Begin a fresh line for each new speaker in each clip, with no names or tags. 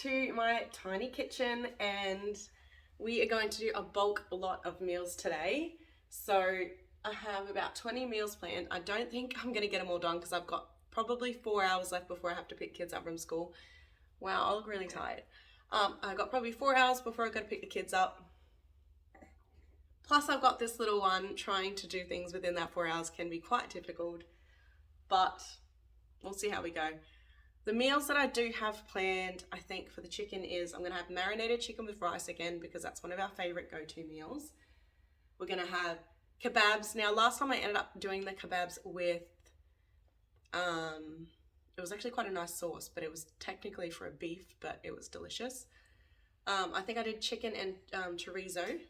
to my tiny kitchen, and we are going to do a bulk lot of meals today. So I have about 20 meals planned. I don't think I'm going to get them all done because I've got probably 4 hours left before I have to pick kids up from school. Wow, I look really tired. I've got probably 4 hours before I've got to pick the kids up. Plus I've got this little one. Trying to do things within that 4 hours can be quite difficult, but we'll see how we go. The meals that I do have planned, I think, for the chicken is I'm going to have marinated chicken with rice again because that's one of our favourite go-to meals. We're going to have kebabs. Now, last time I ended up doing the kebabs with, it was actually quite a nice sauce, but it was technically for a beef, but it was delicious. I think I did chicken and chorizo.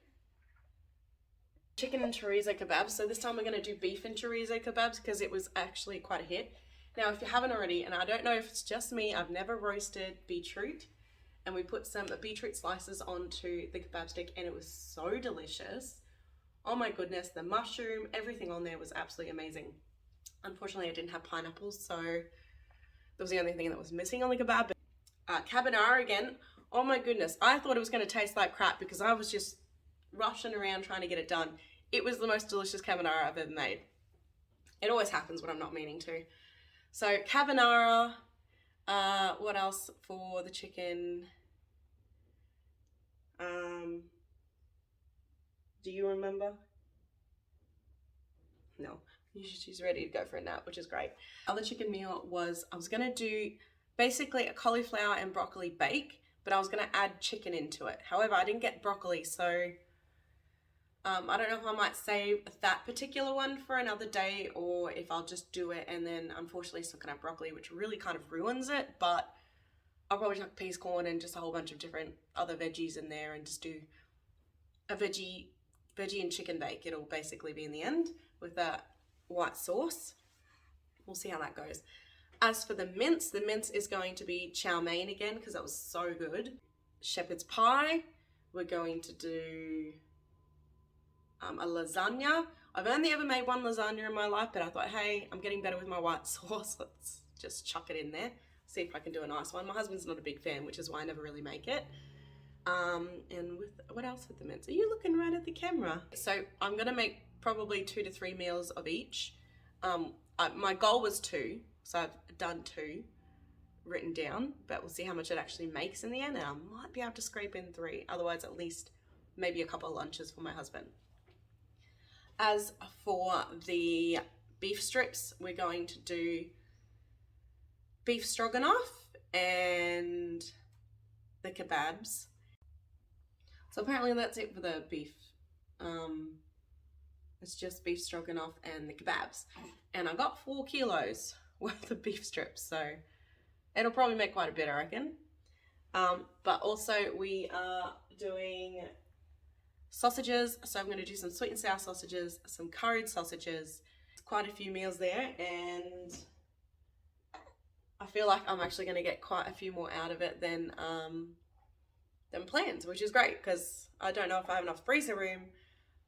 Chicken and chorizo kebabs. So this time we're going to do beef and chorizo kebabs because it was actually quite a hit. Now, if you haven't already, and I don't know if it's just me, I've never roasted beetroot, and we put some beetroot slices onto the kebab stick, and it was so delicious. Oh my goodness, the mushroom, everything on there was absolutely amazing. Unfortunately, I didn't have pineapples, so that was the only thing that was missing on the kebab. Carbonara again. Oh my goodness, I thought it was going to taste like crap because I was just rushing around trying to get it done. It was the most delicious carbonara I've ever made. It always happens when I'm not meaning to. So carbonara, what else for the chicken? Do you remember? No, she's ready to go for a nap, which is great. Other chicken meal was, I was gonna do basically a cauliflower and broccoli bake, but I was gonna add chicken into it. However, I didn't get broccoli, so I don't know if I might save that particular one for another day or if I'll just do it and then unfortunately still gonna have broccoli, which really kind of ruins it, but I'll probably chuck peas, corn and just a whole bunch of different other veggies in there and just do a veggie and chicken bake. It'll basically be in the end with that white sauce. We'll see how that goes. As for the mince is going to be chow mein again because that was so good. Shepherd's pie, we're going to do a lasagna. I've only ever made one lasagna in my life, but I thought, hey, I'm getting better with my white sauce. Let's just chuck it in there. See if I can do a nice one. My husband's not a big fan, which is why I never really make it. And with, what else with the mince? Are you looking right at the camera? So I'm gonna make probably 2 to 3 meals of each. My goal was 2, so I've done 2 written down, but we'll see how much it actually makes in the end. And I might be able to scrape in 3. Otherwise, at least maybe a couple of lunches for my husband. As for the beef strips, we're going to do beef stroganoff and the kebabs. So apparently that's it for the beef. It's just beef stroganoff and the kebabs. And I got 4 kilos worth of beef strips, so it'll probably make quite a bit, I reckon. But also we are doing sausages, so I'm going to do some sweet and sour sausages, some curried sausages, quite a few meals there, and I feel like I'm actually going to get quite a few more out of it than planned, which is great because I don't know if I have enough freezer room,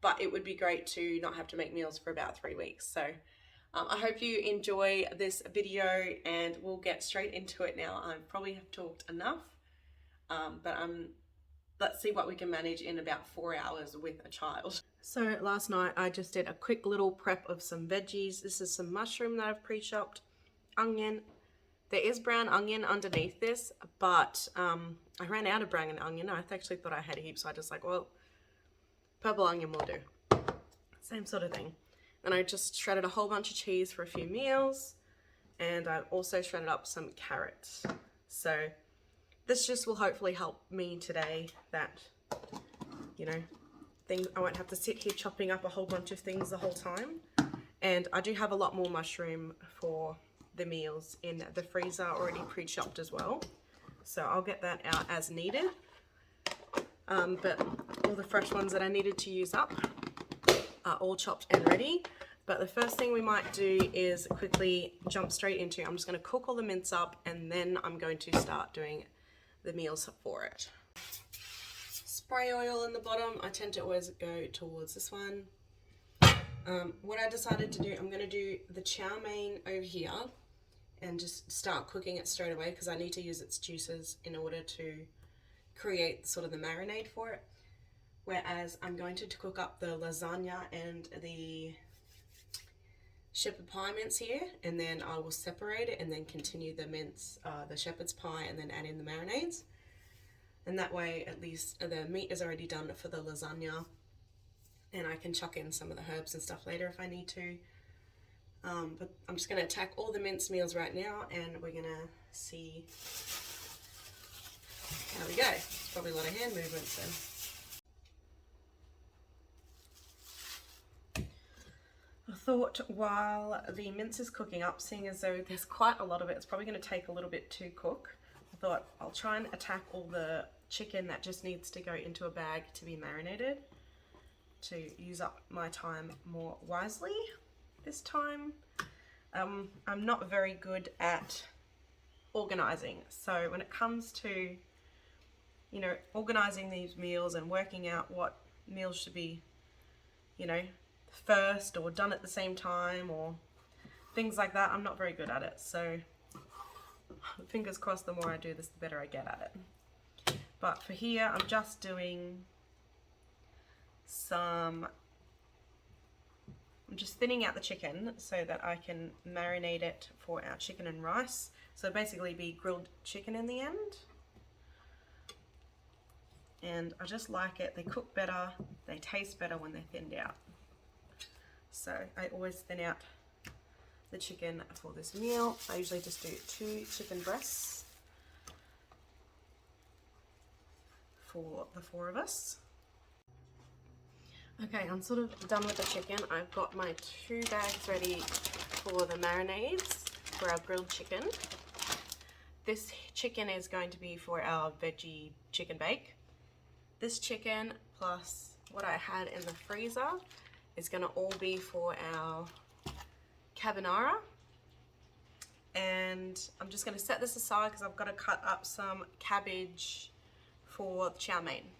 but it would be great to not have to make meals for about 3 weeks. So I hope you enjoy this video and we'll get straight into it now. I probably have talked enough, but let's see what we can manage in about 4 hours with a child. So last night I just did a quick little prep of some veggies. This is some mushroom that I've pre-chopped, onion. There is brown onion underneath this, but I ran out of brown onion. I actually thought I had heaps, so I just like, well, purple onion will do. Same sort of thing. And I just shredded a whole bunch of cheese for a few meals, and I also shredded up some carrots. So this just will hopefully help me today that, you know, I won't have to sit here chopping up a whole bunch of things the whole time. And I do have a lot more mushroom for the meals in the freezer already pre-chopped as well. So I'll get that out as needed. But all the fresh ones that I needed to use up are all chopped and ready. But the first thing we might do is quickly jump straight into, I'm just going to cook all the mince up and then I'm going to start doing the meals for it. Spray oil in the bottom. I tend to always go towards this one. What I decided to do, I'm going to do the chow mein over here and just start cooking it straight away because I need to use its juices in order to create sort of the marinade for it. Whereas I'm going to cook up the lasagna and the shepherd pie mince here, and then I will separate it and then continue the mince, the shepherd's pie, and then add in the marinades. And that way at least the meat is already done for the lasagna, and I can chuck in some of the herbs and stuff later if I need to. But I'm just going to attack all the minced meals right now, and we're going to see how we go. It's probably a lot of hand movements then. I thought while the mince is cooking up, seeing as though there's quite a lot of it, it's probably going to take a little bit to cook. I thought I'll try and attack all the chicken that just needs to go into a bag to be marinated, to use up my time more wisely this time. I'm not very good at organizing, so when it comes to, you know, organizing these meals and working out what meals should be, you know, first or done at the same time or things like that, I'm not very good at it. So fingers crossed, the more I do this, the better I get at it. But for here, I'm just doing I'm just thinning out the chicken so that I can marinate it for our chicken and rice. So basically be grilled chicken in the end. And I just like it. They cook better, they taste better when they're thinned out. So I always thin out the chicken for this meal. I usually just do 2 chicken breasts for the 4 of us. Okay, I'm sort of done with the chicken. I've got my 2 bags ready for the marinades for our grilled chicken. This chicken is going to be for our veggie chicken bake. This chicken plus what I had in the freezer is going to all be for our carbonara. And I'm just going to set this aside because I've got to cut up some cabbage for the chow mein.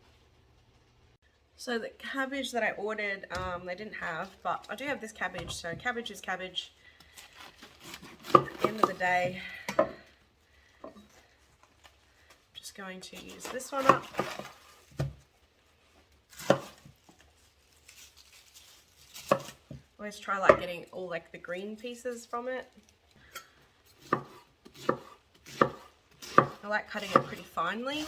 So the cabbage that I ordered, they didn't have, but I do have this cabbage. So cabbage is cabbage. At the end of the day, I'm just going to use this one up. Always try like getting all like the green pieces from it. I like cutting it pretty finely.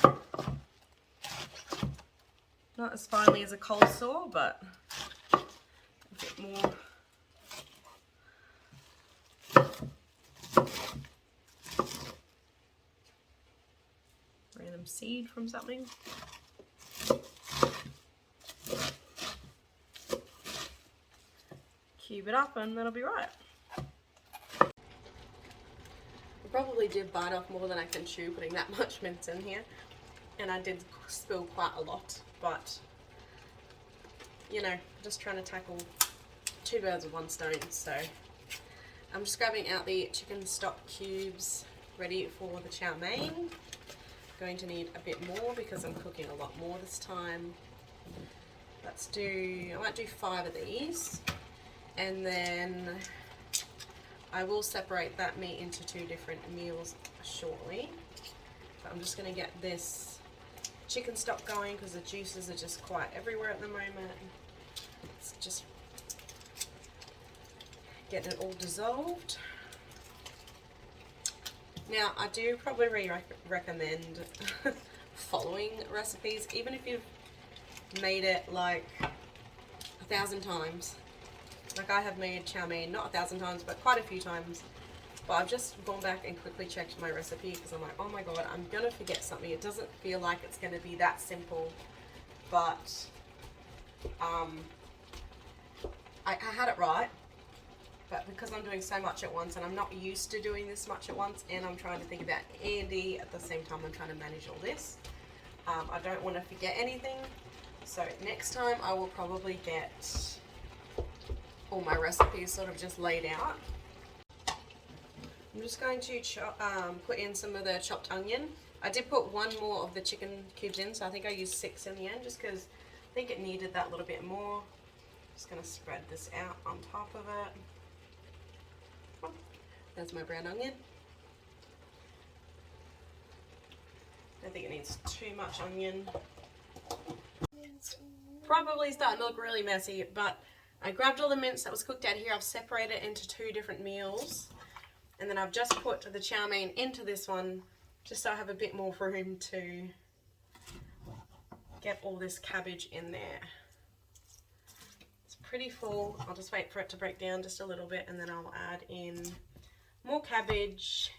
Not as finely as a coleslaw, but a bit more. Random seed from something. Cube it up and that'll be right. I probably did bite off more than I can chew putting that much mince in here. And I did spill quite a lot, but you know, just trying to tackle 2 birds with 1 stone. So I'm just grabbing out the chicken stock cubes ready for the chow mein. Going to need a bit more because I'm cooking a lot more this time. I might do 5 of these, and then I will separate that meat into 2 different meals shortly. But I'm just going to get this chicken stock going because the juices are just quite everywhere at the moment. It's just getting it all dissolved. Now I do probably recommend following recipes, even if you've made it like 1,000 times. Like I have made chow mein not 1,000 times, but quite a few times. But I've just gone back and quickly checked my recipe because I'm like, oh my god, I'm gonna forget something. It doesn't feel like it's gonna be that simple, but I had it right. But because I'm doing so much at once and I'm not used to doing this much at once, and I'm trying to think about Andy at the same time I'm trying to manage all this, I don't want to forget anything. So next time I will probably get all my recipes sort of just laid out. I'm just going to put in some of the chopped onion. I did put 1 more of the chicken cubes in, so I think I used 6 in the end just because I think it needed that little bit more. Just going to spread this out on top of it. Oh, there's my brown onion. I think it needs too much onion. It's probably starting to look really messy, but I grabbed all the mince that was cooked out here. I've separated it into 2 different meals. And then I've just put the chow mein into this one, just so I have a bit more room to get all this cabbage in there. It's pretty full. I'll just wait for it to break down just a little bit, and then I'll add in more cabbage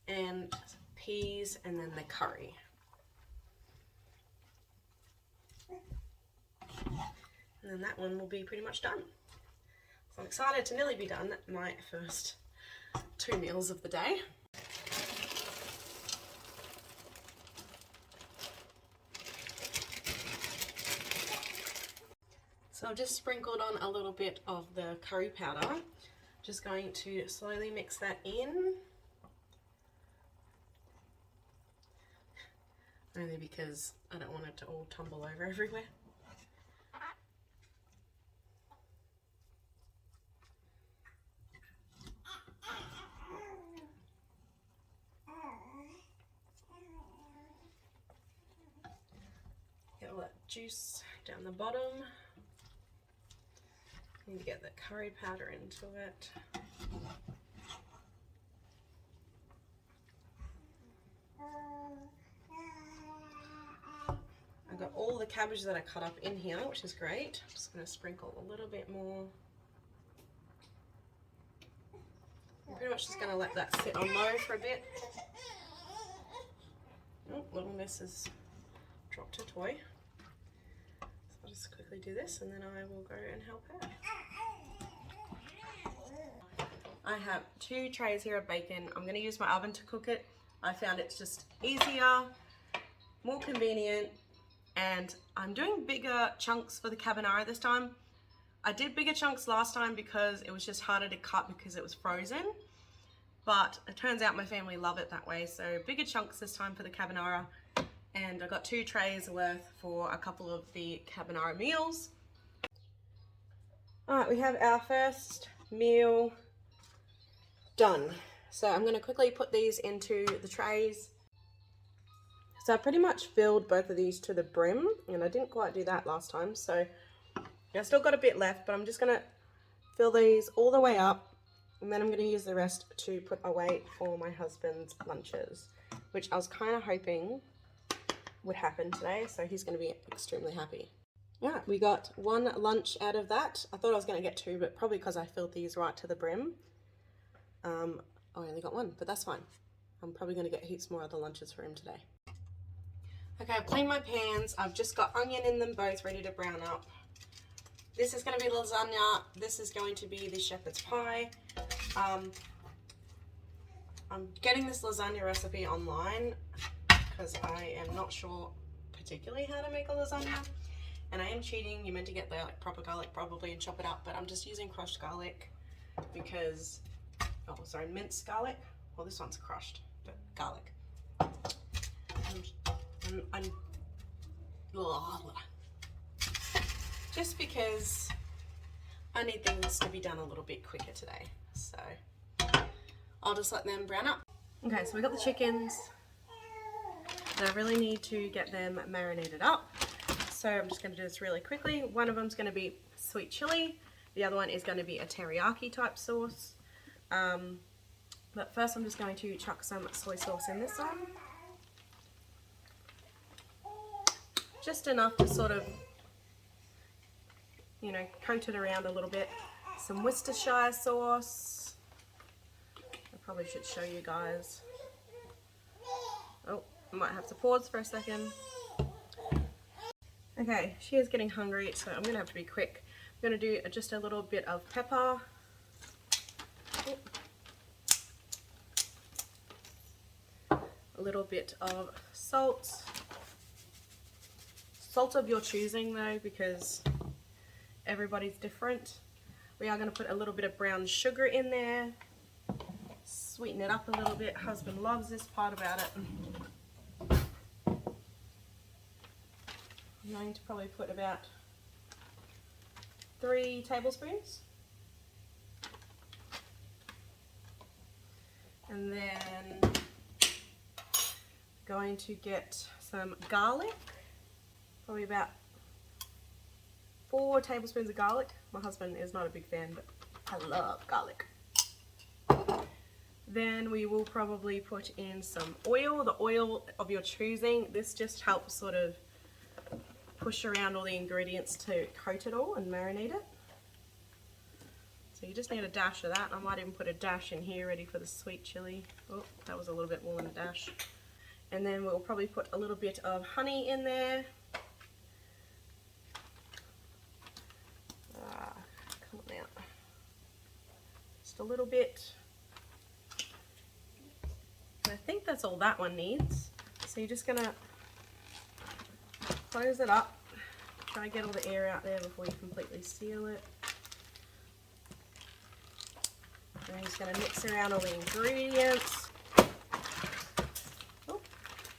and peas, and then the curry. And then that one will be pretty much done. So I'm excited to nearly be done my first 2 meals of the day. So I've just sprinkled on a little bit of the curry powder. Just going to slowly mix that in. Only because I don't want it to all tumble over everywhere. Get all that juice down the bottom. Need to get the curry powder into it. I've got all the cabbage that I cut up in here, which is great. I'm just going to sprinkle a little bit more. I'm pretty much just going to let that sit on low for a bit. Oh, little miss has dropped her toy. So I'll just quickly do this and then I will go and help her. I have 2 trays here of bacon. I'm going to use my oven to cook it. I found it's just easier, more convenient, and I'm doing bigger chunks for the carbonara this time. I did bigger chunks last time because it was just harder to cut because it was frozen, but it turns out my family love it that way, so bigger chunks this time for the carbonara. And I got 2 trays worth for a couple of the carbonara meals. Alright, we have our first meal done. So I'm going to quickly put these into the trays. So I pretty much filled both of these to the brim, and I didn't quite do that last time, so I still got a bit left, but I'm just going to fill these all the way up, and then I'm going to use the rest to put away for my husband's lunches, which I was kind of hoping would happen today, so he's going to be extremely happy. Yeah, we got 1 lunch out of that. I thought I was going to get 2, but probably because I filled these right to the brim. I only got 1, but that's fine. I'm probably going to get heaps more other lunches for him today. Okay, I've cleaned my pans. I've just got onion in them both ready to brown up. This is going to be lasagna. This is going to be the shepherd's pie. I'm getting this lasagna recipe online because I am not sure particularly how to make a lasagna. And I am cheating. You're meant to get the proper garlic probably and chop it up, but I'm just using crushed garlic because... oh, sorry, minced garlic. Well, this one's crushed, but garlic. Just because I need things to be done a little bit quicker today. So I'll just let them brown up. Okay, so we got the chickens. And I really need to get them marinated up. So I'm just going to do this really quickly. One of them is going to be sweet chili. The other one is going to be a teriyaki type sauce. But first I'm just going to chuck some soy sauce in this one. Just enough to sort of, you know, coat it around a little bit. Some Worcestershire sauce. I probably should show you guys. Oh, I might have to pause for a second. Okay, she is getting hungry, so I'm going to have to be quick. I'm going to do just a little bit of pepper. A little bit of salt. Salt of your choosing though, because everybody's different. We are going to put a little bit of brown sugar in there. Sweeten it up a little bit. Husband loves this part about it. I'm going to probably put about 3 tablespoons. And then Going to get some garlic, probably about 4 tablespoons of garlic. My husband is not a big fan, but I love garlic. Then we will probably put in some oil, the oil of your choosing. This just helps sort of push around all the ingredients to coat it all and marinate it. So you just need a dash of that. I might even put a dash in here ready for the sweet chili. Oh, that was a little bit more than a dash. And then we'll probably put a little bit of honey in there. Come on out. Just a little bit. I think that's all that one needs. So you're just gonna close it up, try and get all the air out there before you completely seal it. And I'm just gonna mix around all the ingredients. Oh.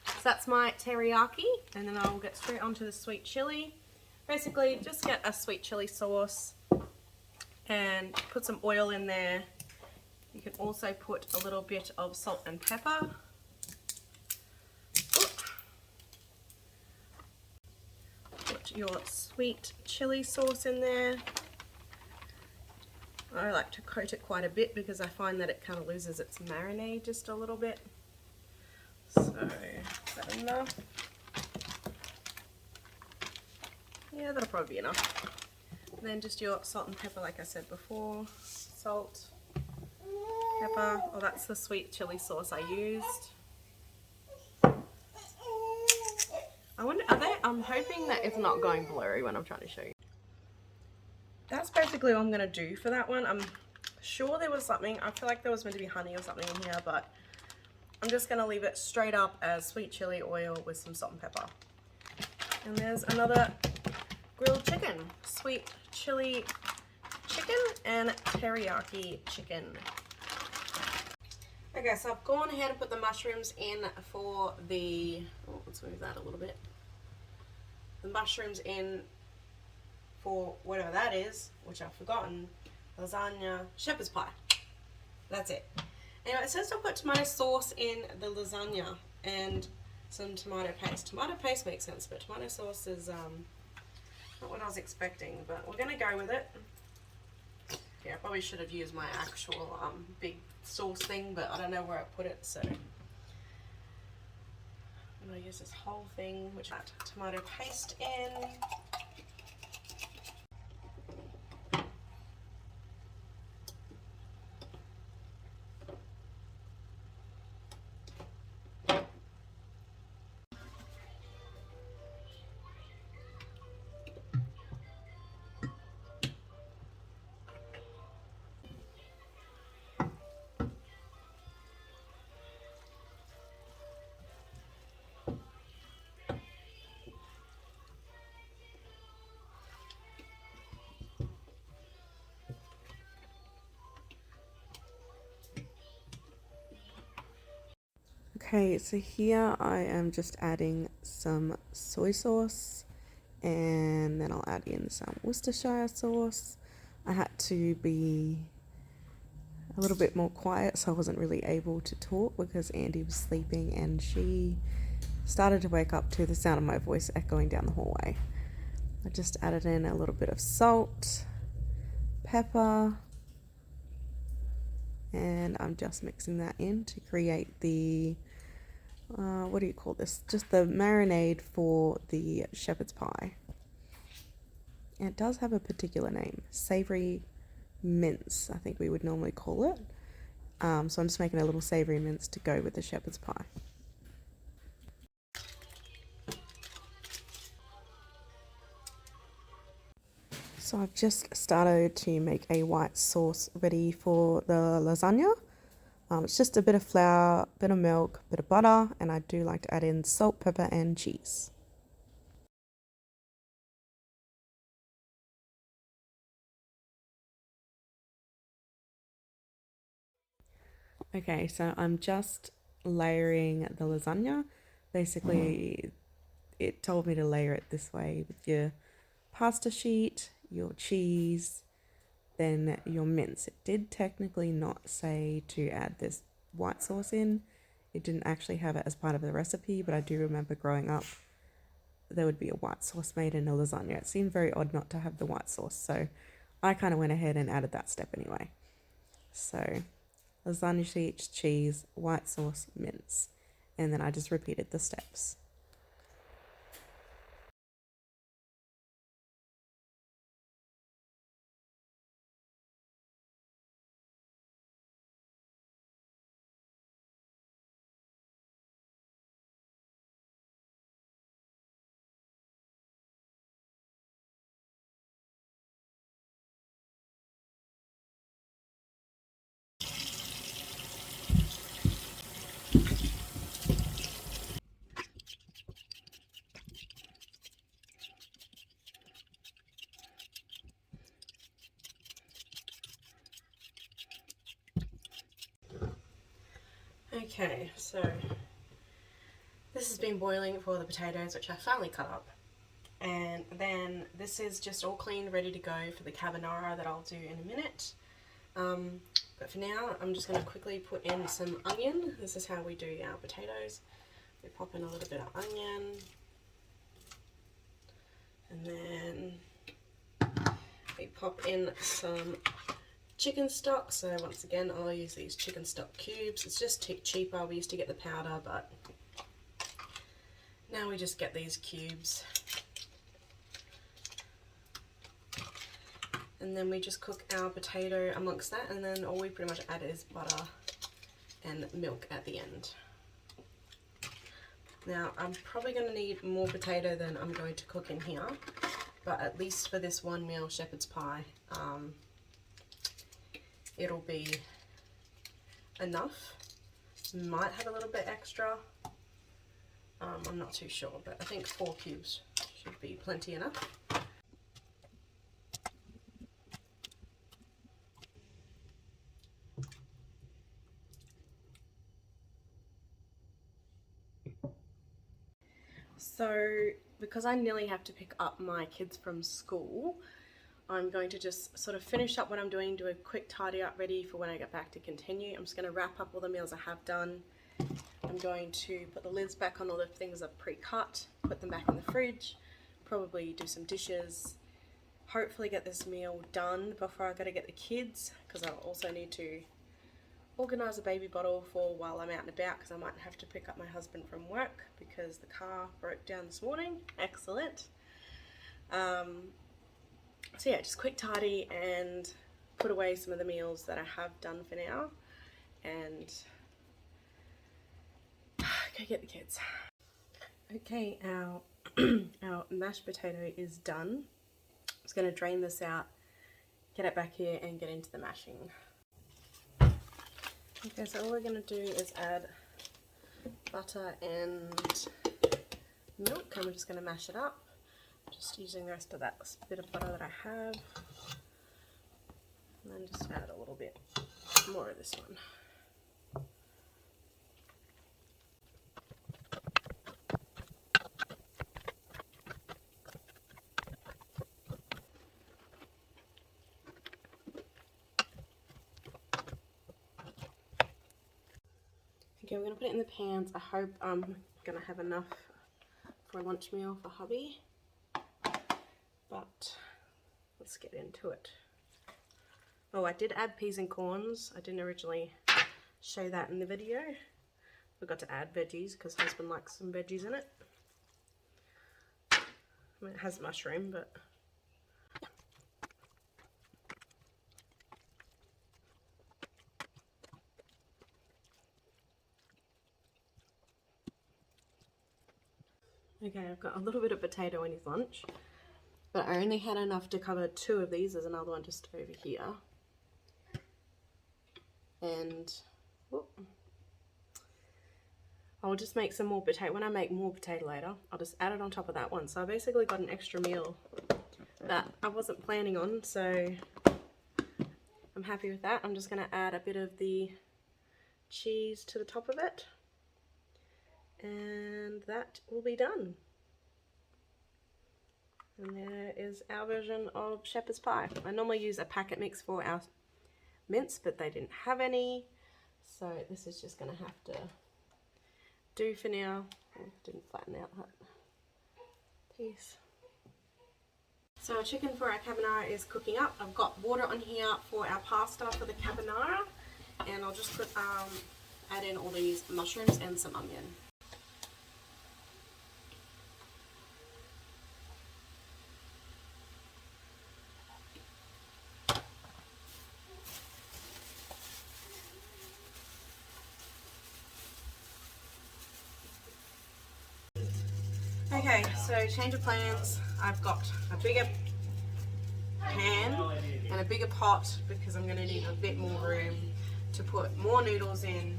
So that's my teriyaki, and then I'll get straight onto the sweet chili. Basically, just get a sweet chili sauce and put some oil in there. You can also put a little bit of salt and pepper. Put your sweet chili sauce in there. I like to coat it quite a bit because I find that it kind of loses its marinade just a little bit. So, is that enough? Yeah, that'll probably be enough. And then just your salt and pepper like I said before. Salt. Pepper. Oh, that's the sweet chili sauce I used. I wonder, I'm hoping that it's not going blurry when I'm trying to show you. That's basically all I'm going to do for that one. I'm sure there was something, I feel like there was meant to be honey or something in here, but I'm just going to leave it straight up as sweet chili oil with some salt and pepper. And there's another grilled chicken. Sweet chili chicken and teriyaki chicken. Okay, so I've gone ahead and put the mushrooms in for the, oh, let's move that a little bit. The mushrooms in for whatever that is, which I've forgotten. Lasagna, shepherd's pie. That's it. Anyway, it says to put tomato sauce in the lasagna and some tomato paste. Tomato paste makes sense, but tomato sauce is not what I was expecting, but we're going to go with it. Yeah, I probably should have used my actual big sauce thing, but I don't know where I put it, so I'm going to use this whole thing, which I add tomato paste in. Okay, so here I am just adding some soy sauce, and then I'll add in some Worcestershire sauce. I had to be a little bit more quiet, so I wasn't really able to talk because Andy was sleeping and she started to wake up to the sound of my voice echoing down the hallway. I just added in a little bit of salt, pepper, and I'm just mixing that in to create the what do you call this? Just the marinade for the shepherd's pie. And it does have a particular name, savory mince, I think we would normally call it. So I'm just making a little savory mince to go with the shepherd's pie. So I've just started to make a white sauce ready for the lasagna. It's just a bit of flour, bit of milk, bit of butter, and I do like to add in salt, pepper, and cheese. Okay, so I'm just layering the lasagna. Basically, it told me to layer it this way with your pasta sheet, your cheese, then your mince. It did technically not say to add this white sauce in.
It didn't actually have it as part of the recipe, but I do remember growing up there would be a white sauce made in a lasagna. It seemed very odd not to have the white sauce, so I kind of went ahead and added that step anyway. So lasagna sheets, cheese, white sauce, mince, and then I just repeated the steps.
Okay, so this has been boiling for the potatoes, which I finally cut up. And then this is just all clean, ready to go for the carbonara that I'll do in a minute. But for now, I'm just going to quickly put in some onion. This is how we do our potatoes. We pop in a little bit of onion. And then we pop in some chicken stock. So once again, I'll use these chicken stock cubes. It's just cheaper. We used to get the powder, but now we just get these cubes. And then we just cook our potato amongst that, and then all we pretty much add is butter and milk at the end. Now I'm probably going to need more potato than I'm going to cook in here, but at least for this one meal shepherd's pie, it'll be enough. Might have a little bit extra, I'm not too sure, but I think 4 cubes should be plenty enough. So because I nearly have to pick up my kids from school, I'm going to just sort of finish up what I'm doing, do a quick tidy up ready for when I get back to continue. I'm just going to wrap up all the meals I have done. I'm going to put the lids back on all the things I've pre-cut, put them back in the fridge, probably do some dishes, hopefully get this meal done before I got to get the kids, because I'll also need to organise a baby bottle for while I'm out and about, because I might have to pick up my husband from work because the car broke down this morning. Excellent. So yeah, just quick tidy and put away some of the meals that I have done for now, and go get the kids. Okay, our our mashed potato is done. I'm just going to drain this out, get it back here and get into the mashing. Okay, so all we're going to do is add butter and milk, and we're just going to mash it up. Just using the rest of that bit of butter that I have, and then just add a little bit more of this one. Okay, we're going to put it in the pans. I hope I'm going to have enough for a lunch meal for hubby, but let's get into it. Oh, I did add peas and corns. I didn't originally show that in the video. Forgot to add veggies because husband likes some veggies in it. I mean, it has mushroom, but okay, I've got a little bit of potato in his lunch, but I only had enough to cover 2 of these. There's another one just over here. And whoop, I'll just make some more potato. When I make more potato later, I'll just add it on top of that one. So I basically got an extra meal that I wasn't planning on, so I'm happy with that. I'm just going to add a bit of the cheese to the top of it, and that will be done. And there is our version of shepherd's pie. I normally use a packet mix for our mince, but they didn't have any, so this is just going to have to do for now. Oh, didn't flatten out that piece. So our chicken for our carbonara is cooking up. I've got water on here for our pasta for the carbonara, and I'll just put add in all these mushrooms and some onion. Okay, so change of plans. I've got a bigger pan and a bigger pot because I'm going to need a bit more room to put more noodles in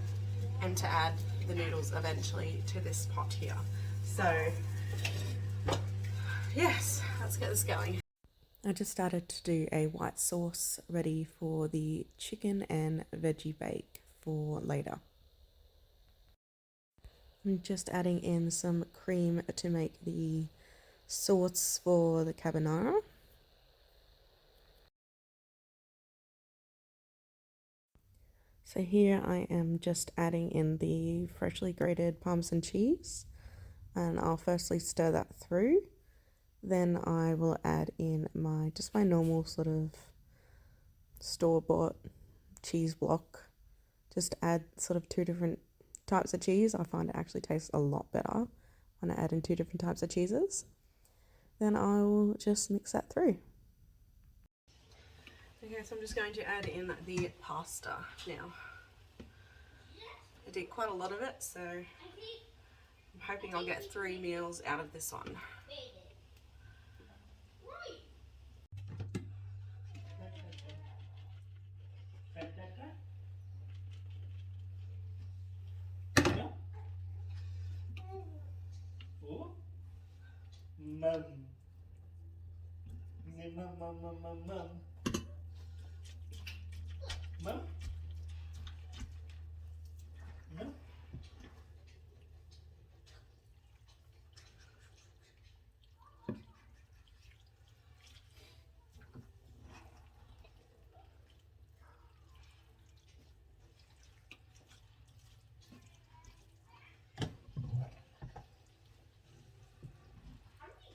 and to add the noodles eventually to this pot here. So yes, let's get this going.
I just started to do a white sauce ready for the chicken and veggie bake for later. I'm just adding in some cream to make the sauce for the carbonara. So here I am just adding in the freshly grated Parmesan cheese, and I'll firstly stir that through. Then I will add in my normal sort of store-bought cheese block. Just add sort of 2 different types of cheese. I find it actually tastes a lot better when I add in 2 different types of cheeses. Then I will just mix that through.
Okay, so I'm just going to add in the pasta now. I did quite a lot of it, so I'm hoping I'll get 3 meals out of this one.
Mum. Mum. Mum. Mum.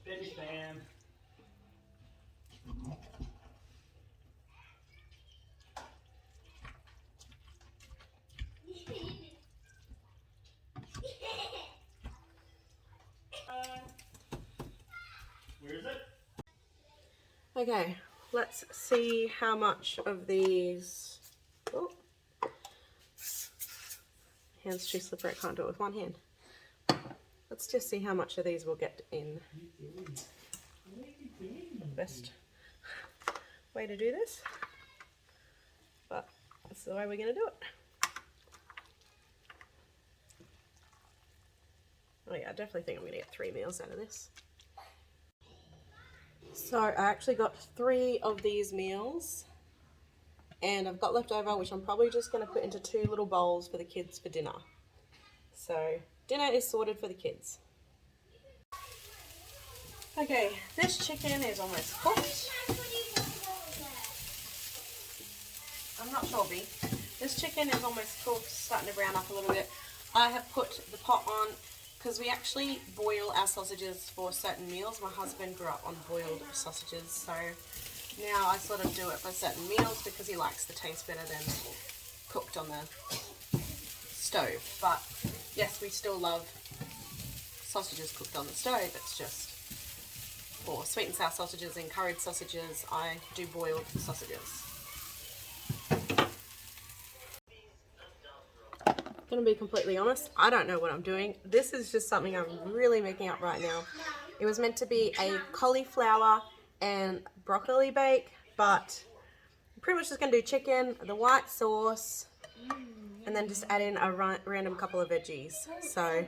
Baby fan. Where is it?
Okay, let's see how much of these. Oh, hand's too slippery, I can't do it with one hand. Let's just see how much of these we'll get in. Best way to do this, but that's the way we're going to do it. Oh yeah, I definitely think I'm going to get 3 meals out of this. So I actually got 3 of these meals, and I've got leftover, which I'm probably just going to put into 2 little bowls for the kids for dinner. So dinner is sorted for the kids. Okay, this chicken is almost cooked. I'm not sure, B. This chicken is almost cooked, starting to brown up a little bit. I have put the pot on because we actually boil our sausages for certain meals. My husband grew up on boiled sausages, so now I sort of do it for certain meals because he likes the taste better than cooked on the stove. But yes, we still love sausages cooked on the stove. It's just for sweet and sour sausages and curried sausages, I do boiled sausages. I'm gonna be completely honest, I don't know what I'm doing. This is just something I'm really making up right now. It was meant to be a cauliflower and broccoli bake, but I'm pretty much just gonna do chicken, the white sauce, and then just add in a random couple of veggies. So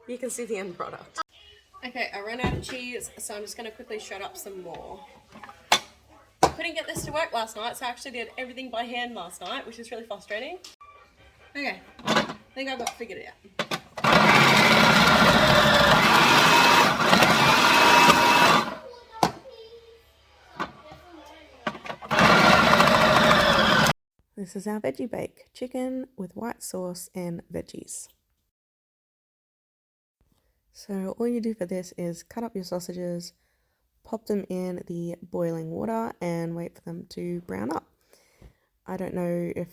you can see the end product. Okay, I ran out of cheese, so I'm just gonna quickly shred up some more. Couldn't get this to work last night, so I actually did everything by hand last night, which is really frustrating. Okay, I think I've got figured it out.
This is our veggie bake, chicken with white sauce and veggies. So all you do for this is cut up your sausages, pop them in the boiling water and wait for them to brown up. I don't know if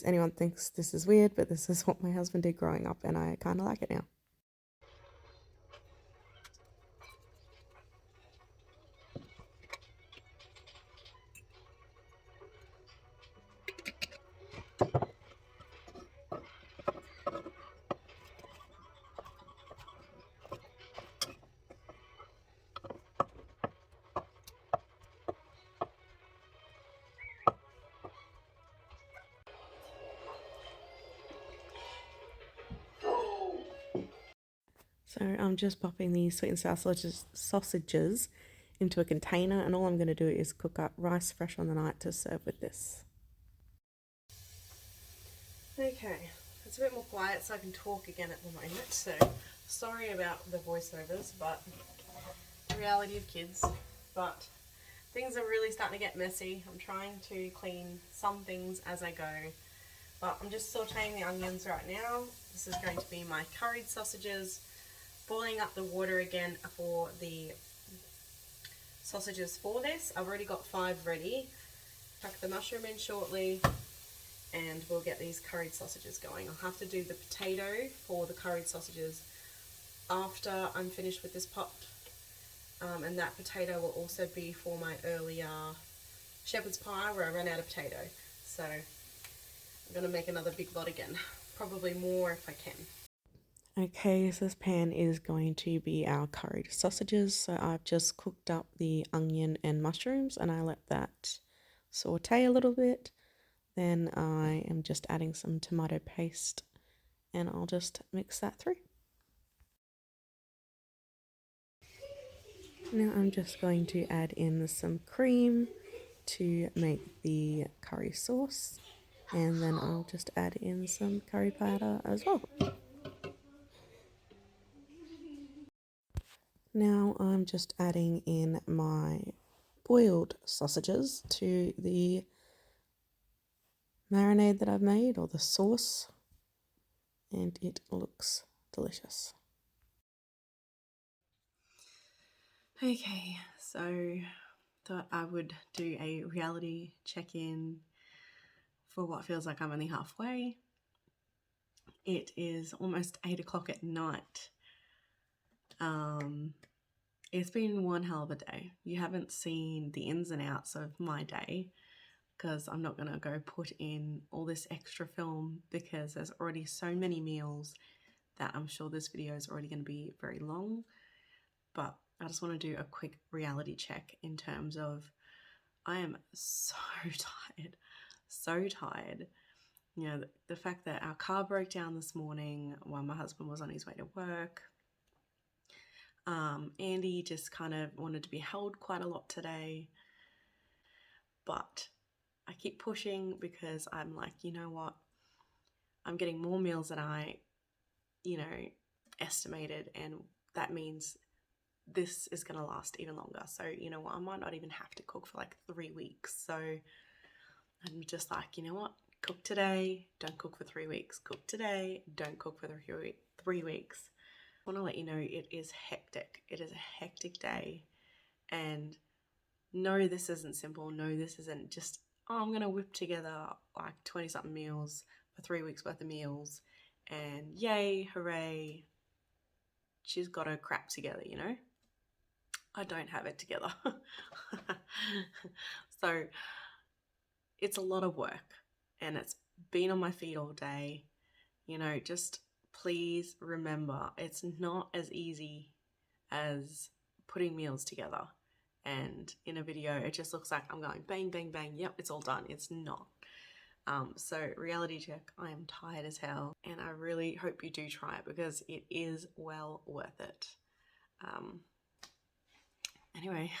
anyone thinks this is weird, but this is what my husband did growing up and I kind of like it now. So I'm just popping these sweet and sour sausages into a container, and all I'm going to do is cook up rice fresh on the night to serve with this.
Okay, it's a bit more quiet so I can talk again at the moment, so sorry about the voiceovers, but the reality of kids. But things are really starting to get messy. I'm trying to clean some things as I go, but I'm just sauteing the onions right now. This is going to be my curried sausages, boiling up the water again for the sausages for this. I've already got 5 ready. Tuck the mushroom in shortly and we'll get these curried sausages going. I'll have to do the potato for the curried sausages after I'm finished with this pot, and that potato will also be for my earlier shepherd's pie where I ran out of potato. So I'm going to make another big lot again, probably more if I can.
Okay, so this pan is going to be our curried sausages. So I've just cooked up the onion and mushrooms and I let that saute a little bit. Then I am just adding some tomato paste and I'll just mix that through. Now I'm just going to add in some cream to make the curry sauce, and then I'll just add in some curry powder as well. Now I'm just adding in my boiled sausages to the marinade that I've made, or the sauce, and it looks delicious.
Okay, so thought I would do a reality check-in for what feels like I'm only halfway. It is almost 8 o'clock at night. It's been one hell of a day. You haven't seen the ins and outs of my day because I'm not going to go put in all this extra film because there's already so many meals that I'm sure this video is already going to be very long. But I just want to do a quick reality check in terms of I am so tired, so tired. You know, the fact that our car broke down this morning while my husband was on his way to work. Andy just kind of wanted to be held quite a lot today, but I keep pushing because I'm like, you know what, I'm getting more meals than I, estimated, and that means this is going to last even longer. So, you know what, I might not even have to cook for like 3 weeks. So I'm just like, you know what, cook today, don't cook for 3 weeks. Cook today, don't cook for 3 weeks. I want to let you know it is hectic. It is a hectic day. And no, this isn't simple. No, this isn't just, I'm going to whip together like 20-something meals for 3 weeks worth of meals. And yay, hooray, she's got her crap together, you know? I don't have it together. So it's a lot of work and it's been on my feet all day. You know, just please remember it's not as easy as putting meals together. And in a video, it just looks like I'm going bang, bang, bang. Yep, it's all done. It's not. So reality check, I am tired as hell. And I really hope you do try it because it is well worth it. Anyway,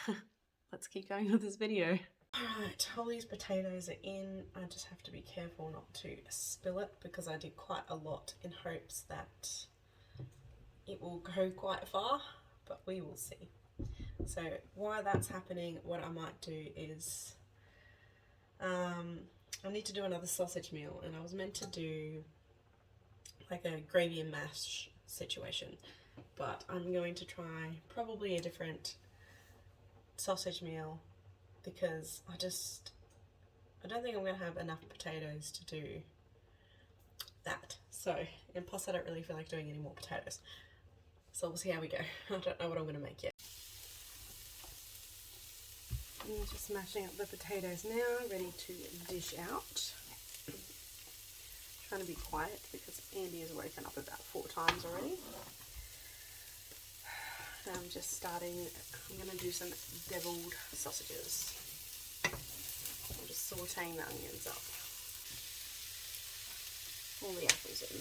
let's keep going with this video. Alright, all these potatoes are in. I just have to be careful not to spill it because I did quite a lot in hopes that it will go quite far, but we will see. So while that's happening, what I might do is I need to do another sausage meal, and I was meant to do like a gravy and mash situation. but I'm going to try probably a different sausage meal because I don't think I'm going to have enough potatoes to do that. So, and plus I don't really feel like doing any more potatoes. So we'll see how we go. I don't know what I'm going to make yet. I'm just smashing up the potatoes now, ready to dish out. Trying to be quiet because Andy has woken up about 4 times already. And I'm just starting, I'm going to do some deviled sausages. I'm just sauteing the onions up. All the apples in.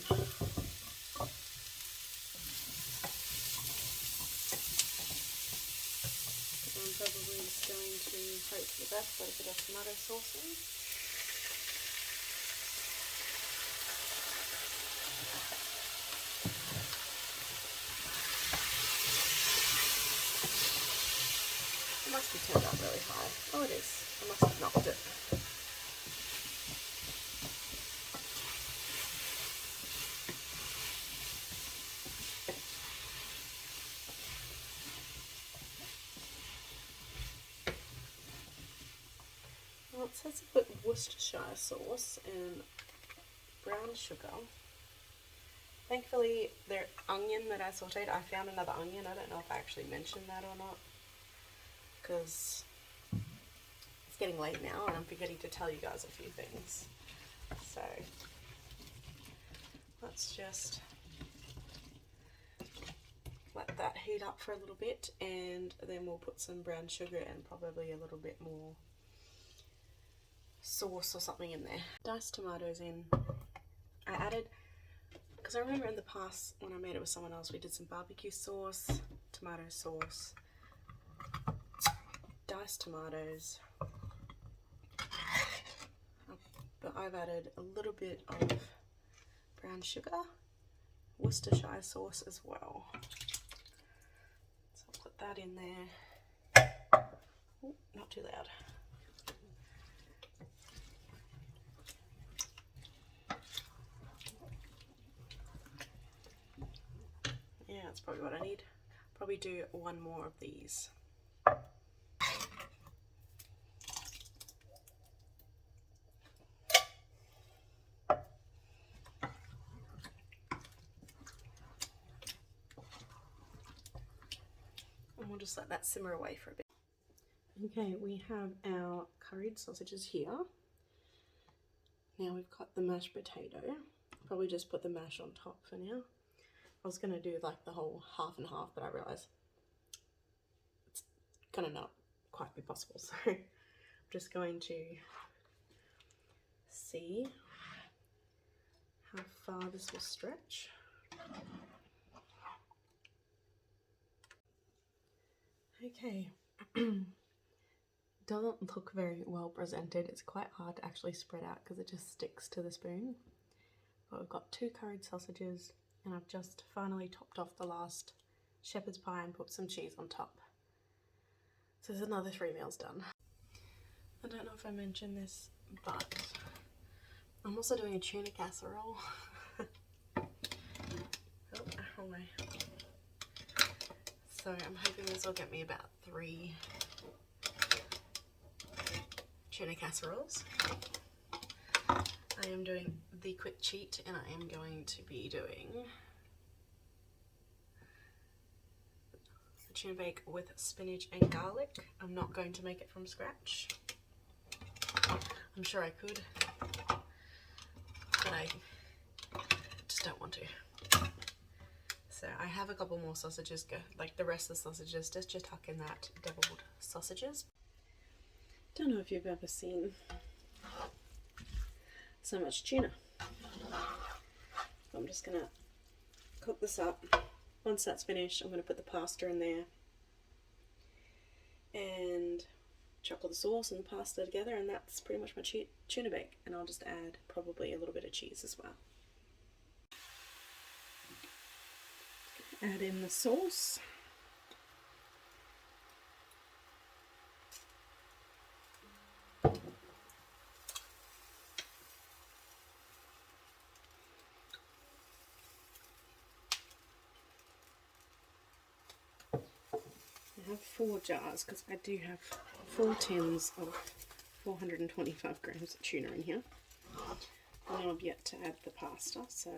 I'm probably just going to hope for the best, put a bit of tomato sauce in. It must be turned up really high. Oh, it is. I must have knocked it. Well, it says I put Worcestershire sauce and brown sugar. Thankfully, the onion that I sauteed, I found another onion. I don't know if I actually mentioned that or not, because it's getting late now and I'm forgetting to tell you guys a few things. So, let's just let that heat up for a little bit, and then we'll put some brown sugar and probably a little bit more sauce or something in there. Diced tomatoes in. I added, because I remember in the past when I made it with someone else, we did some barbecue sauce, tomato sauce, diced tomatoes, but I've added a little bit of brown sugar, Worcestershire sauce as well. So I'll put that in there. Ooh, not too loud. Yeah, that's probably what I need. Probably do one more of these. And we'll just let that simmer away for a bit. Okay, we have our curried sausages here. Now we've got the mashed potato. Probably just put the mash on top for now. I was going to do like the whole half and half, but I realised it's going to not quite be possible. So I'm just going to see how far this will stretch. Okay. Doesn't look very well presented. It's quite hard to actually spread out because it just sticks to the spoon. But we've got 2 curried sausages, and I've just finally topped off the last shepherd's pie and put some cheese on top. So there's another 3 meals done. I don't know if I mentioned this, but I'm also doing a tuna casserole. Wrong way. So I'm hoping this will get me about 3 tuna casseroles. I am doing the quick cheat, and I am going to be doing a tuna bake with spinach and garlic. I'm not going to make it from scratch. I'm sure I could, but I just don't want to. So I have a couple more sausages, like the rest of the sausages, just to tuck in that deviled sausages. Don't know if you've ever seen so much tuna. I'm just gonna cook this up. Once that's finished, I'm gonna put the pasta in there and chop all the sauce and the pasta together, and that's pretty much my tuna bake. And I'll just add probably a little bit of cheese as well. Add in the sauce. I have 4 jars because I do have 4 tins of 425 grams of tuna in here. And I've yet to add the pasta, so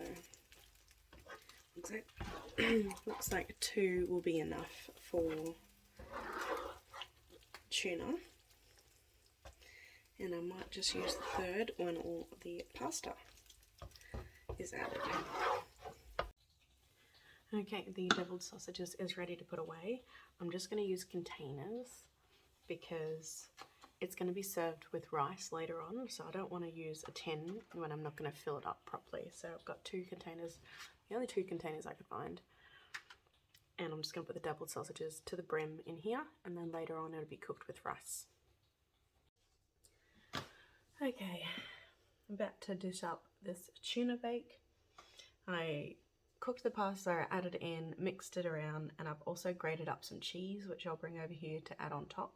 looks like 2 will be enough for tuna. And I might just use the 3rd when all the pasta is added. Okay, the deviled sausages is ready to put away. I'm just going to use containers because it's going to be served with rice later on, so I don't want to use a tin when I'm not going to fill it up properly. So I've got 2 containers, the only 2 containers I could find. And I'm just going to put the deviled sausages to the brim in here, and then later on it'll be cooked with rice. Okay, I'm about to dish up this tuna bake. I cooked the pasta, added it in, mixed it around, and I've also grated up some cheese, which I'll bring over here to add on top.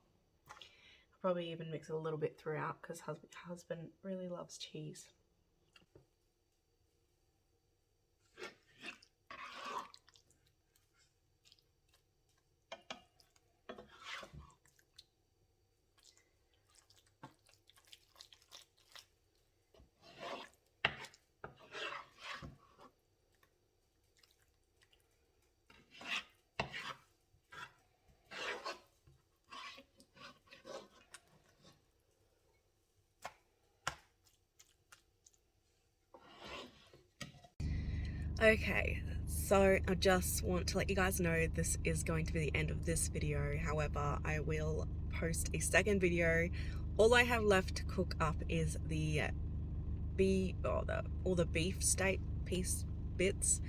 I'll probably even mix it a little bit throughout because husband really loves cheese. Okay, so I just want to let you guys know this is going to be the end of this video. However, I will post a second video. All I have left to cook up is the all the beef steak piece bits.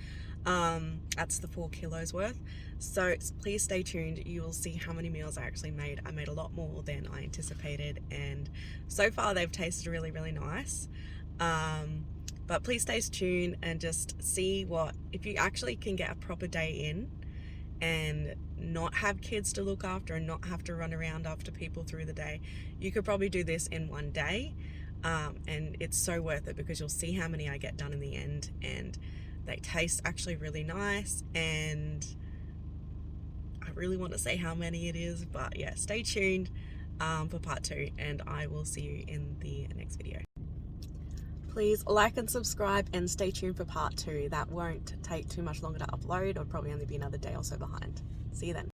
That's the 4 kilos worth. So please stay tuned. You will see how many meals I actually made. I made a lot more than I anticipated, and so far they've tasted really, really nice. But please stay tuned and just see if you actually can get a proper day in and not have kids to look after and not have to run around after people through the day. You could probably do this in one day, and it's so worth it because you'll see how many I get done in the end, and they taste actually really nice, and I really want to say how many it is, but yeah, stay tuned for part 2, and I will see you in the next video. Please like and subscribe and stay tuned for part 2. That won't take too much longer to upload. It'll probably only be another day or so behind. See you then.